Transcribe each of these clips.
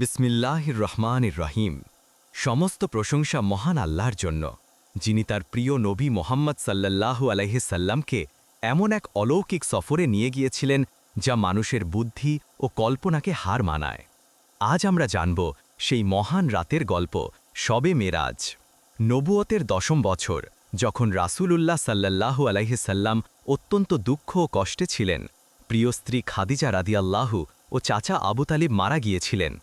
বিসমিল্লাহির রহমানির রহিম। সমস্ত প্রশংসা মহান আল্লাহর জন্য, যিনি তার প্রিয় নবী মোহাম্মদ সাল্লাল্লাহু আলাইহি সাল্লামকে এমন এক অলৌকিক সফরে নিয়ে গিয়েছিলেন যা মানুষের বুদ্ধি ও কল্পনাকে হার মানায়। আজ আমরা জানব সেই মহান রাতের গল্প, শবে মেরাজ। নবুয়তের 10ম বছর, যখন রাসূলুল্লাহ সাল্লাল্লাহু আলাইহি সাল্লাম অত্যন্ত দুঃখ ও কষ্টে ছিলেন, প্রিয় স্ত্রী খাদিজা রাদিয়াল্লাহু ও চাচা আবু তালিব মারা গিয়েছিলেন,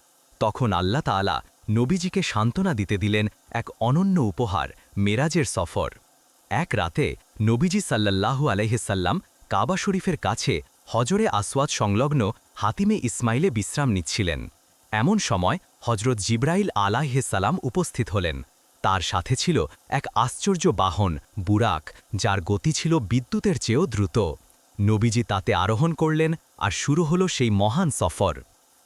তখন আল্লাহ তাআলা নবীজিকে সান্ত্বনা দিতে দিলেন এক অনন্য উপহার, মেরাজের সফর। এক রাতে নবীজি সাল্লাল্লাহু আলাইহি সাল্লাম কাবা শরীফের কাছে হজরে আসওয়াদ সংলগ্ন হাতিমে ইসমাইলে বিশ্রাম নিচ্ছিলেন। এমন সময় হজরত জিব্রাইল আলাইহিস সালাম উপস্থিত হলেন। তার সাথে ছিল এক আশ্চর্য বাহন, বুরাক, যার গতি ছিল বিদ্যুতের চেয়েও দ্রুত। নবীজি তাতে আরোহণ করলেন, আর শুরু হল সেই মহান সফর।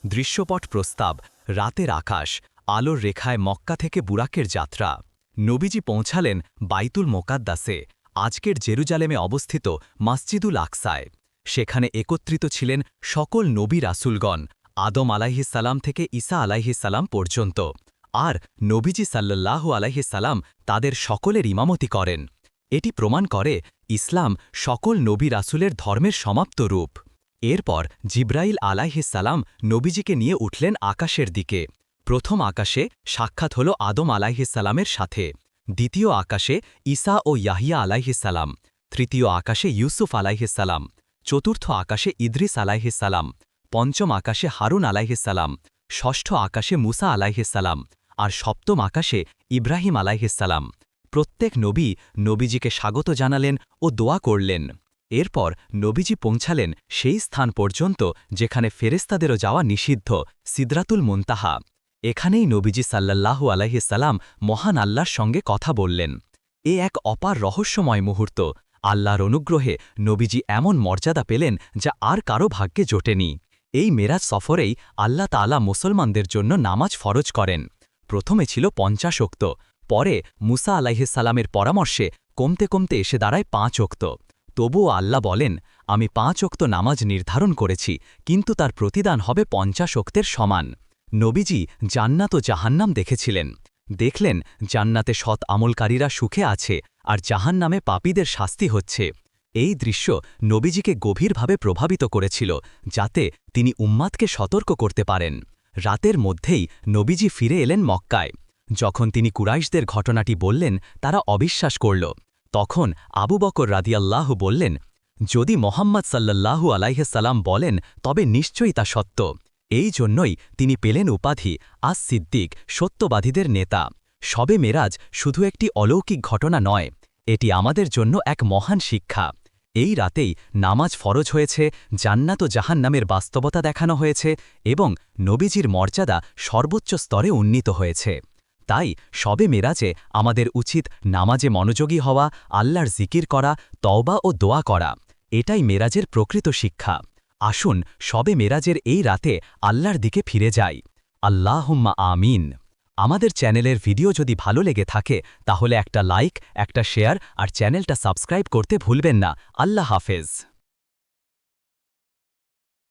দৃশ্যপট প্রস্তাব: রাতের আকাশ, আলোর রেখায় মক্কা থেকে বুরাকের যাত্রা। নবীজি পৌঁছালেন বাইতুল মোকাদ্দাসে, আজকের জেরুজালেমে অবস্থিত মসজিদুল আকসায়। সেখানে একত্রিত ছিলেন সকল নবী রাসূলগণ, আদম আলাইহিস সালাম থেকে ঈসা আলাইহিস সালাম পর্যন্ত। আর নবীজি সাল্লাল্লাহু আলাইহি সাল্লাম তাদের সকলের ইমামতি করেন। এটি প্রমাণ করে ইসলাম সকল নবী রাসূলের ধর্মের সমাপ্ত রূপ। এরপর জিব্রাইল আলাইহিস সালাম নবীজিকে নিয়ে উঠলেন আকাশের দিকে। প্রথম আকাশে সাক্ষাৎ হল আদম আলাইহিস সালামের সাথে, দ্বিতীয় আকাশে ঈসা ও ইয়াহিয়া আলাইহিস সালাম, তৃতীয় আকাশে ইউসুফ আলাইহিস সালাম, চতুর্থ আকাশে ইদ্রিস আলাইহিস সালাম, পঞ্চম আকাশে হারুন আলাইহিস সালাম, ষষ্ঠ আকাশে মুসা আলাইহিস সালাম, আর সপ্তম আকাশে ইব্রাহিম আলাইহিস সালাম। প্রত্যেক নবী নবীজিকে স্বাগত জানালেন ও দোয়া করলেন। এরপর নবীজি পৌঁছালেন সেই স্থান পর্যন্ত যেখানে ফেরেশতাদেরও যাওয়া নিষিদ্ধ, সিদরাতুল মুনতাহা। এখানেই নবীজি সাল্লাল্লাহু আলাইহি সাল্লাম মহান আল্লাহর সঙ্গে কথা বললেন। এ এক অপার রহস্যময় মুহূর্ত। আল্লাহর অনুগ্রহে নবীজি এমন মর্যাদা পেলেন যা আর কারো ভাগ্যে জোটেনি। এই মেরাজ সফরেই আল্লাহ তাআলা মুসলমানদের জন্য নামাজ ফরজ করেন। প্রথমে ছিল 50 ওয়াক্ত, পরে মুসা আলাইহিস সালামের পরামর্শে কমতে কমতে এসে দাঁড়ায় 5 ওয়াক্ত। তবুও আল্লাহ বলেন, আমি 5 ওয়াক্ত নামাজ নির্ধারণ করেছি, কিন্তু তার প্রতিদান হবে 50 ওয়াক্তের সমান। নবীজি জান্নাত ও জাহান্নাম দেখেছিলেন। দেখলেন জান্নাতে সৎ আমলকারীরা সুখে আছে, আর জাহান্নামে পাপীদের শাস্তি হচ্ছে। এই দৃশ্য নবীজিকে গভীরভাবে প্রভাবিত করেছিল, যাতে তিনি উম্মাতকে সতর্ক করতে পারেন। রাতের মধ্যেই নবীজি ফিরে এলেন মক্কায়। যখন তিনি কুরাইশদের ঘটনাটি বললেন, তারা অবিশ্বাস করল। তখন আবু বকর রাদিয়াল্লাহু বললেন, যদি মোহাম্মদ সাল্লাল্লাহু আলাইহি সাল্লাম বলেন তবে নিশ্চয়ই তা সত্য। এই জন্যই তিনি পেলেন উপাধি আস সিদ্দিক, সত্যবাদীদের নেতা। শবে মেরাজ শুধু একটি অলৌকিক ঘটনা নয়, এটি আমাদের জন্য এক মহান শিক্ষা। এই রাতেই নামাজ ফরজ হয়েছে, জান্নাত ও জাহান্নামের বাস্তবতা দেখানো হয়েছে, এবং নবীজির মর্যাদা সর্বোচ্চ স্তরে উন্নীত হয়েছে। তাই শবে মেরাজে আমাদের উচিত নামাজে মনোযোগী হওয়া, আল্লাহর জিকির করা, তওবা ও দোয়া করা। এটাই মেরাজের প্রকৃত শিক্ষা। আসুন শবে মেরাজের এই রাতে আল্লাহর দিকে ফিরে যাই। আল্লাহুম্মা আমিন। আমাদের চ্যানেলের ভিডিও যদি ভালো লেগে থাকে তাহলে একটা লাইক, একটা শেয়ার আর চ্যানেলটা সাবস্ক্রাইব করতে ভুলবেন না। আল্লাহ হাফেজ।